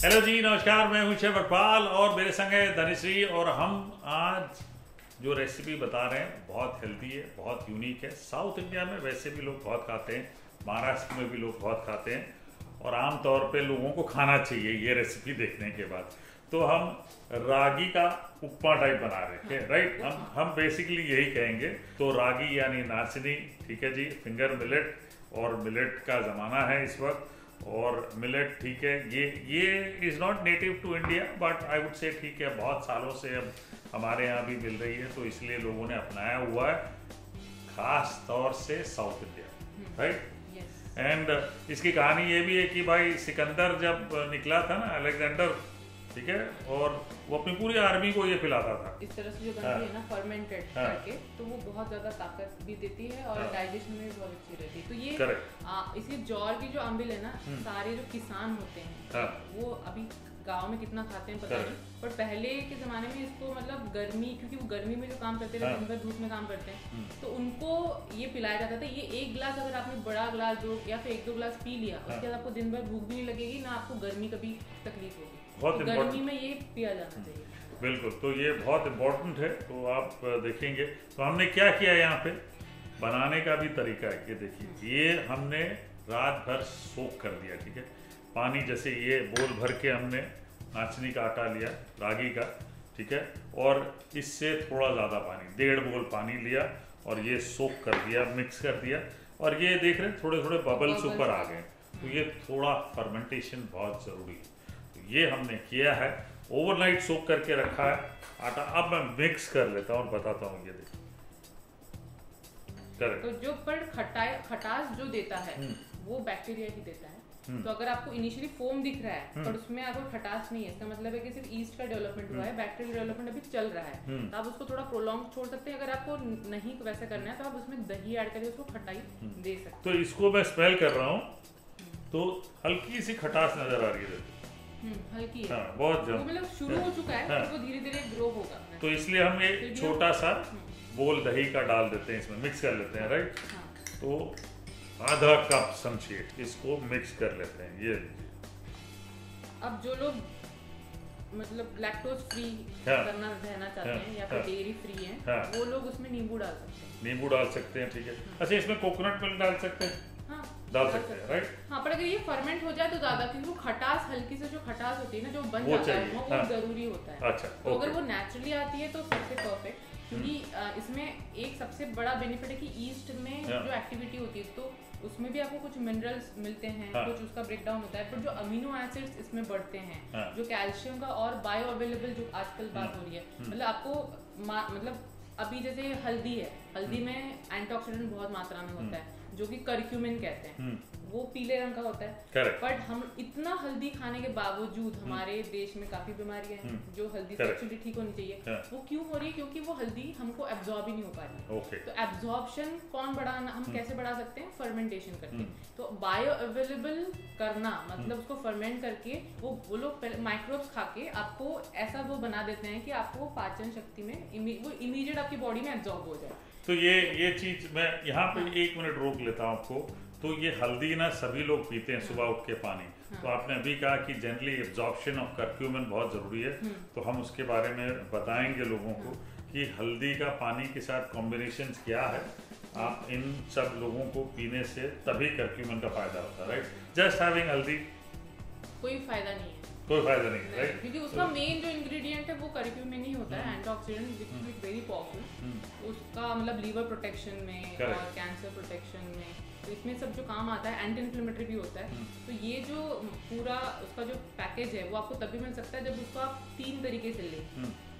Hello जी, नमस्कार। मैं हूं शेफ अकबाल और मेरे संग है धनिश्री। और हम आज जो रेसिपी बता रहे हैं बहुत हेल्दी है, बहुत यूनिक है। साउथ इंडिया में वैसे भी लोग बहुत खाते हैं, महाराष्ट्र में भी लोग बहुत खाते हैं और आम तौर पे लोगों को खाना चाहिए ये रेसिपी देखने के बाद। तो हम रागी का उपमा टाइप बना रहे हैं, राइट। हम बेसिकली यही कहेंगे। तो रागी यानी नाचनी, ठीक है जी, फिंगर मिलेट। और मिलेट का ज़माना है इस वक्त। और मिलेट, ठीक है, ये is not native to India, but I would say ठीक है, बहुत सालों से अब हमारे यहाँ भी मिल रही है, तो इसलिए लोगों ने अपनाया हुआ है, खास तौर से साउथ इंडिया, राइट। एंड इसकी कहानी ये भी है कि भाई सिकंदर जब निकला था ना, अलेक्जेंडर, ठीक है, और वो अपनी पूरी आर्मी को ये पिलाता था इस तरह से जो बनती है ना फर्मेंटेड करके, तो वो बहुत ज्यादा ताकत भी देती है और डाइजेशन में भी बहुत अच्छी रहती है। तो ये इसी जौर की जो अम्बिल है ना, सारे जो किसान होते हैं वो अभी गांव में कितना खाते हैं पता नहीं, पर पहले के जमाने में इसको मतलब गर्मी, क्योंकि वो गर्मी में जो काम करते थे, दिन भर धूप में काम करते हैं, तो उनको ये पिलाया जाता था। ये एक गिलास अगर आपने बड़ा गिलास दो या फिर एक दो गिलास पी लिया, उसके बाद आपको दिन भर भूख भी नहीं लगेगी, ना आपको गर्मी कभी तकलीफ होगी। बहुत तो गर्मी में ये पिया जाना चाहिए। बिल्कुल, तो ये बहुत इम्पोर्टेंट है। तो आप देखेंगे तो हमने क्या किया यहाँ पे, बनाने का भी तरीका है। ये देखिए, ये हमने रात भर सोख कर दिया, ठीक है। पानी जैसे ये बोल भर के हमने नाचनी का आटा लिया, रागी का, ठीक है, और इससे थोड़ा ज़्यादा पानी, 1.5 बोल पानी लिया और ये सोख कर दिया, मिक्स कर दिया। और ये देख रहे हैं थोड़े थोड़े बबल्स ऊपर आ गए, तो ये थोड़ा फर्मेंटेशन बहुत ज़रूरी है। तो ये हमने किया है, ओवरनाइट सोख करके रखा है आटा। अब मैं मिक्स कर लेता हूँ और बताता हूँ। ये देखिए, तो जो पर खटास जो देता है वो बैक्टीरिया ही देता है। तो अगर आपको इनिशियली फोम दिख रहा है पर उसमें आपको खटास नहीं है, इसका मतलब है कि सिर्फ ईस्ट का डेवलपमेंट हुआ है, बैक्टीरियल डेवलपमेंट अभी चल रहा है। तो आप उसको थोड़ा प्रोलॉन्ग छोड़ सकते हैं। अगर आपको नहीं वैसा करना है तो आप उसमें दही ऐड करके उसको खटाई दे सकते हैं। तो इसको मैं स्मेल कर रहा हूँ, तो हल्की सी खटास नजर आ रही है, हल्की है। हाँ, बहुत वो मतलब शुरू हो चुका है, तो वो धीरे धीरे ग्रो होगा। तो इसलिए हम एक छोटा सा बोल दही का डाल देते हैं, इसमें मिक्स कर लेते हैं, राइट। तो आधा कप समझिए, इसको मिक्स कर लेते हैं। ये अब जो लोग मतलब लैक्टोज फ्री रहना चाहते हैं या फिर डेयरी फ्री हैं, वो लोग उसमें नींबू डाल सकते हैं। नींबू डाल सकते हैं, ठीक है। अच्छा, इसमें कोकोनट मिल्क डाल सकते हैं? डाल सकते हैं, राइट। हाँ, पर अगर ये फर्मेंट हो जाए तो ज्यादा, क्योंकि वो खटास हल्की से जो खटास होती है ना, जो बन जाता है वो जरूरी होता है। अच्छा, तो अगर वो नेचुरली आती है तो सबसे परफेक्ट। क्योंकि इसमें एक सबसे बड़ा बेनिफिट है कि ईस्ट में जो एक्टिविटी होती है तो उसमें भी आपको कुछ मिनरल्स मिलते हैं, कुछ उसका ब्रेकडाउन होता है, पर जो अमीनो एसिड्स इसमें बढ़ते हैं, जो कैल्शियम का और बायो अवेलेबल जो आजकल बात हो रही है, मतलब आपको मतलब अभी जैसे हल्दी है, हल्दी में एंटीऑक्सीडेंट बहुत मात्रा में होता है जो कि करक्यूमिन कहते हैं, वो पीले रंग का होता है। बट हम इतना हल्दी खाने के बावजूद हमारे देश में काफी बीमारियां हैं जो हल्दी से एक्चुअली ठीक होनी चाहिए। वो क्यों हो रही है? क्योंकि वो हल्दी हमको एब्जॉर्ब ही नहीं हो पा रही। तो एब्जॉर्प्शन कौन बढ़ाना, हम कैसे बढ़ा सकते हैं? फर्मेंटेशन करके। तो बायो अवेलेबल करना मतलब उसको फर्मेंट करके वो लोग माइक्रोब्स खा के आपको ऐसा वो बना देते हैं कि आपको पाचन शक्ति में वो इमीडिएट आपकी बॉडी में एब्जॉर्ब हो जाए। तो ये चीज मैं यहाँ पे 1 मिनट रोक लेता हूँ आपको। तो ये हल्दी ना सभी लोग पीते हैं सुबह उठ के पानी। तो आपने अभी कहा कि जनरली एब्जॉर्प्शन ऑफ करक्यूमिन बहुत ज़रूरी है, तो हम उसके बारे में बताएंगे लोगों को कि हल्दी का पानी के साथ कॉम्बिनेशन क्या है। आप इन सब लोगों को पीने से तभी करक्यूमिन का फायदा होता है, राइट। जस्ट हैविंग हल्दी कोई फायदा नहीं है, कोई फायदा नहीं, राइट। क्योंकि उसका मेन जो इंग्रेडिएंट है वो करक्यूमिन ही होता है, antioxidant which is very powerful. उसका मतलब लीवर प्रोटेक्शन में और कैंसर प्रोटेक्शन में, तो इसमें सब जो काम आता है, एंटी इन्फ्लेमेटरी भी होता है। तो ये जो पूरा उसका जो पैकेज है वो आपको तभी मिल सकता है जब उसको आप 3 तरीके से लें।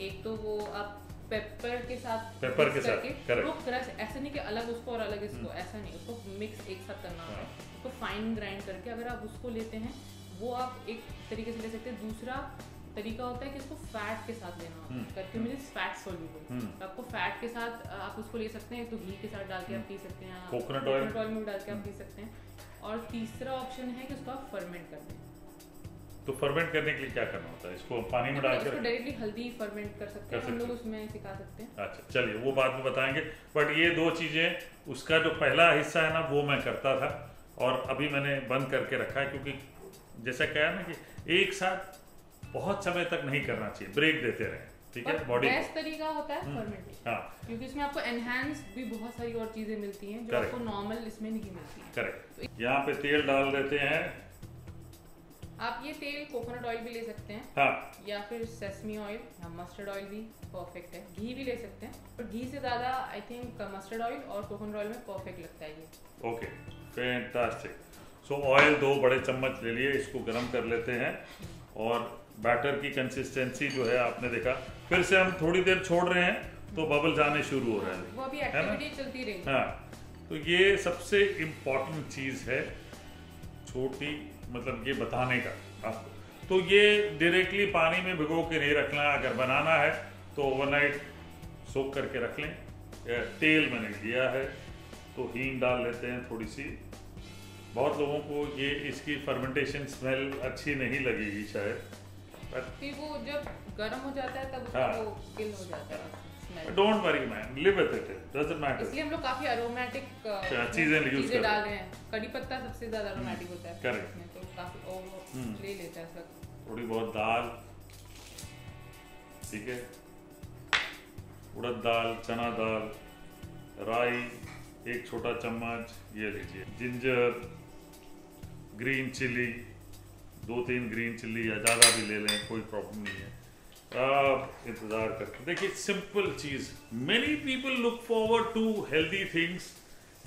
एक तो वो आप पेपर के साथ वो क्रश, ऐसा नहीं कि अलग उसको और अलग इसको, ऐसा नहीं, उसको मिक्स एक साथ करना होता है। उसको फाइन ग्राइंड करके अगर आप उसको लेते हैं वो आप एक तरीके से ले सकते हैं। दूसरा तरीका होता है कि इसको फैट के साथ लेना होता है, करक्यूमिन इज फैट सोल्यूबल। तो आपको फैट के साथ आप उसको ले सकते हैं, तो घी के साथ डाल के आप पी सकते हैं, कोकोनट ऑयल में डाल के आप पी सकते हैं। और तीसरा ऑप्शन है कि उसको आप फर्मेंट कर दें। तो फर्मेंट करने के लिए क्या करना होता है? इसको पानी में डालकर डायरेक्टली हल्दी फर्मेंट कर सकते हैं, हम लोग उसमें सिखा सकते हैं। अच्छा, चलिए वो बाद में बताएंगे। बट ये 2 चीज़ें, उसका जो पहला हिस्सा है ना वो मैं करता था और अभी मैंने बंद करके रखा है, क्योंकि जैसा क्या है ना कि एक साथ बहुत समय तक नहीं करना चाहिए, ब्रेक देते रहे, ठीक है। बॉडी बेस्ट तरीका होता है फर्मेंटेशन, हाँ, क्योंकि इसमें आपको एनहांस भी बहुत सारी और चीजें मिलती हैं जो Correct. आपको नॉर्मल इसमें नहीं मिलती हैं। करेक्ट। यहाँ पे तेल डाल देते हैं। आप ये तेल कोकोनट ऑयल भी ले सकते हैं, हाँ, या फिर सेसमी ऑयल या मस्टर्ड ऑयल भी परफेक्ट है। घी भी ले सकते हैं, पर घी से ज़्यादा आई थिंक मस्टर्ड ऑयल और कोकोनट ऑयल में परफेक्ट लगता है ये। Okay, fantastic. सो ऑयल 2 बड़े चम्मच ले लिए, इसको गर्म कर लेते हैं और बैटर की कंसिस्टेंसी जो है आपने देखा। फिर से हम थोड़ी देर छोड़ रहे हैं तो बबल जाने शुरू हो रहे हैं, वो अभी है ना? एक्टिविटी चलती रहेगी। हाँ, तो ये सबसे इम्पोर्टेंट चीज़ है, छोटी मतलब ये बताने का आपको। तो ये डायरेक्टली पानी में भिगो के नहीं रखना, अगर बनाना है तो ओवरनाइट सोक करके रख लें। तेल मैंने लिया है तो हींग डाल लेते हैं थोड़ी सी। बहुत लोगों को ये इसकी फर्मेंटेशन स्मेल अच्छी नहीं लगेगी शायद, फिर वो जब गर्म हो जाता है तब उसका हाँ। वो किल हो जाता है smell. Don't worry man, live with it, doesn't matter. इसलिए हम लोग काफी अरोमेटिक चीजें यूज कर डाल रहे हैं। कड़ी पत्ता सबसे ज्यादा अरोमेटिक होता है Correct. इसमें, तो काफी और ले लेता है सब। थोड़ी बहुत दाल, ठीक है, उड़द दाल, चना दाल, राई 1 छोटा चम्मच ये लीजिए, ginger, green chilli 2-3 green chilli या ज़्यादा भी ले लें, कोई प्रॉब्लम नहीं है। आप इंतज़ार करते देखिए, सिंपल चीज़। Many people look forward to healthy things.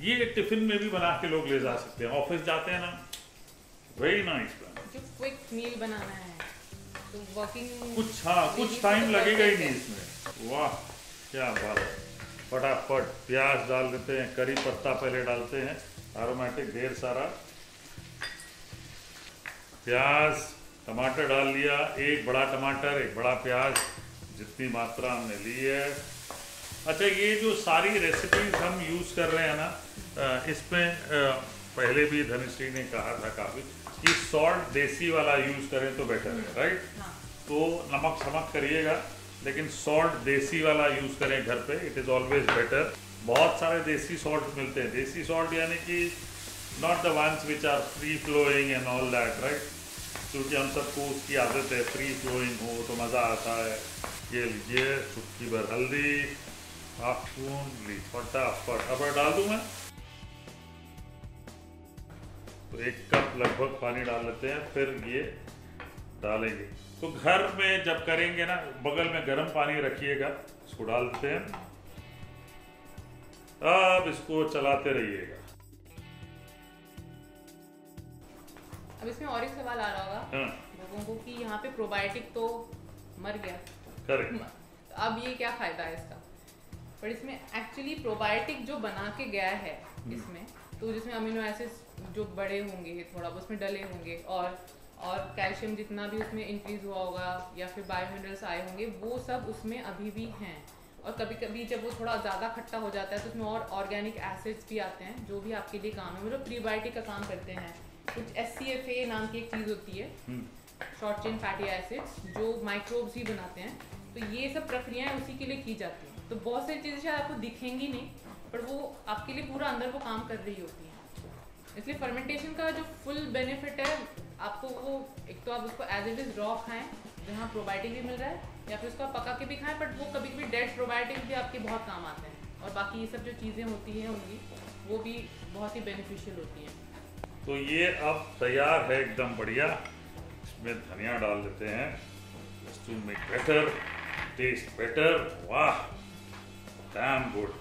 ये टिफिन में भी बना के लोग ले जा सकते हैं, ऑफिस जाते हैं ना, वेरी नाइस। जो क्विक मील बनाना है तो वर्किंग कुछ टाइम लगेगा ही नहीं इसमें। वाह क्या बात है। फटाफट प्याज डाल देते हैं, करी पत्ता पहले डालते हैं, एरोमेटिक ढेर सारा प्याज, टमाटर डाल लिया, 1 बड़ा टमाटर, 1 बड़ा प्याज, जितनी मात्रा हमने ली है। अच्छा, ये जो सारी रेसिपीज हम यूज़ कर रहे हैं ना, इसमें पहले भी धनश्री ने कहा था काफ़ी कि सॉल्ट देसी वाला यूज़ करें तो बेटर है, राइट? हाँ। तो नमक समक करिएगा, लेकिन सॉल्ट देसी वाला यूज़ करें घर पे, इट इज़ ऑलवेज बेटर। बहुत सारे देसी सॉल्ट मिलते हैं, देसी सॉल्ट यानी कि not the ones which are free flowing and all that, right? क्योंकि हम सबको उसकी आदत है, फ्री फ्लोइंग हो तो मज़ा आता है। ये लीजिए, चुटकी भर हल्दी, हाफ स्पून ली, फटाफट अब डाल दूँ मैं। तो 1 कप लगभग पानी डाल लेते हैं, फिर ये डालेंगे। तो घर में जब करेंगे ना, बगल में गर्म पानी रखिएगा, इसको डाल देते हैं। अब इसको चलाते रहिएगा। अब इसमें और एक सवाल आ रहा होगा हाँ, लोगों को कि यहाँ पे प्रोबायोटिक तो मर गया, करेक्ट। अब ये क्या फायदा है इसका? पर इसमें एक्चुअली प्रोबायोटिक जो बना के गया है इसमें, तो जिसमें अमीनो एसिड्स जो बड़े होंगे, थोड़ा उसमें डले होंगे, और कैल्शियम जितना भी उसमें इंक्रीज हुआ होगा या फिर बायोमिनरल्स आए होंगे, वो सब उसमें अभी भी हैं। और कभी कभी जब वो थोड़ा ज़्यादा खट्टा हो जाता है तो उसमें और ऑर्गेनिक एसिड्स भी आते हैं जो भी आपके लिए काम है, मतलब प्रीबायोटिक का काम करते हैं। कुछ SCFA नाम की एक चीज़ होती है, शॉर्ट चेन फैटी एसिड्स, जो माइक्रोब्स ही बनाते हैं। तो ये सब प्रक्रियाएं उसी के लिए की जाती हैं। तो बहुत सारी चीज़ें शायद आपको दिखेंगी नहीं, पर वो आपके लिए पूरा अंदर वो काम कर रही होती हैं। इसलिए फर्मेंटेशन का जो फुल बेनिफिट है आपको, वो एक तो आप उसको एज इट इज़ रॉ खाएं जहाँ प्रोबायोटिक भी मिल रहा है, या फिर उसको पका के भी खाएं, बट वो कभी कभी डेड प्रोबायोटिक भी आपके बहुत काम आते हैं। और बाकी ये सब जो चीज़ें होती हैं उनकी, वो भी बहुत ही बेनिफिशियल होती हैं। तो ये अब तैयार है एकदम बढ़िया। इसमें धनिया डाल देते हैं, to make better, taste better. वाह, डैम गुड।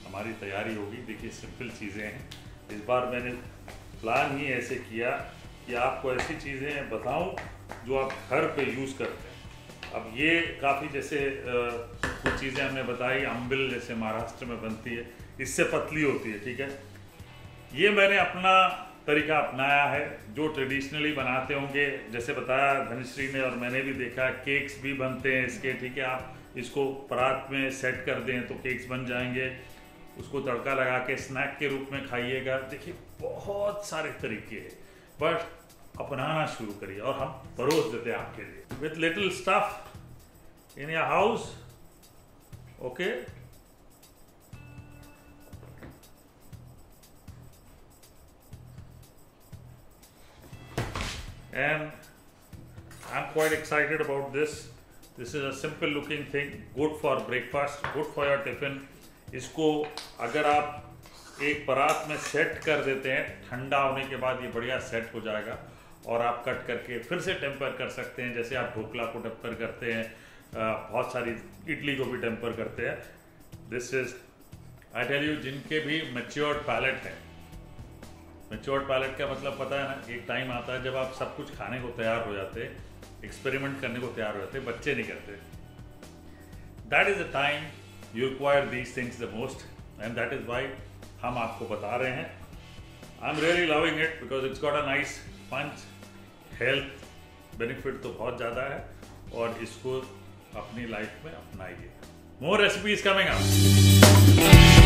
हमारी तैयारी होगी। देखिए, सिंपल चीज़ें हैं। इस बार मैंने प्लान ही ऐसे किया कि आपको ऐसी चीज़ें बताऊं जो आप घर पे यूज़ करते हैं। अब ये काफ़ी, जैसे कुछ चीज़ें हमने बताई, अम्बिल जैसे महाराष्ट्र में बनती है, इससे पतली होती है, ठीक है। ये मैंने अपना तरीका अपनाया है, जो ट्रेडिशनली बनाते होंगे, जैसे बताया धनश्री ने और मैंने भी देखा। केक्स भी बनते हैं इसके, ठीक है। आप इसको परात में सेट कर दें तो केक्स बन जाएंगे। उसको तड़का लगा के स्नैक के रूप में खाइएगा। देखिए, बहुत सारे तरीके हैं, बट अपनाना शुरू करिए और हम परोस देते हैं आपके लिए with little stuff in your house. Okay, and I'm quite excited about this. This is a simple looking thing, good for breakfast, good for your tiffin. इसको अगर आप एक परात में सेट कर देते हैं, ठंडा होने के बाद ये बढ़िया सेट हो जाएगा और आप कट करके फिर से टेम्पर कर सकते हैं, जैसे आप ढोकला को टेम्पर करते हैं, बहुत सारी इडली को भी टेम्पर करते हैं. This is I tell you, जिनके भी मैच्योर्ड पैलेट है, मैच्योर्ड पैलेट का मतलब पता है ना, एक टाइम आता है जब आप सब कुछ खाने को तैयार हो जाते, एक्सपेरिमेंट करने को तैयार हो जाते, बच्चे नहीं करते. That is the time you require these things the most, and that is why हम आपको बता रहे हैं. I am really loving it because it's got a nice punch. Health benefit तो बहुत ज़्यादा है और इसको अपनी लाइफ में अपनाइए. More recipes coming up.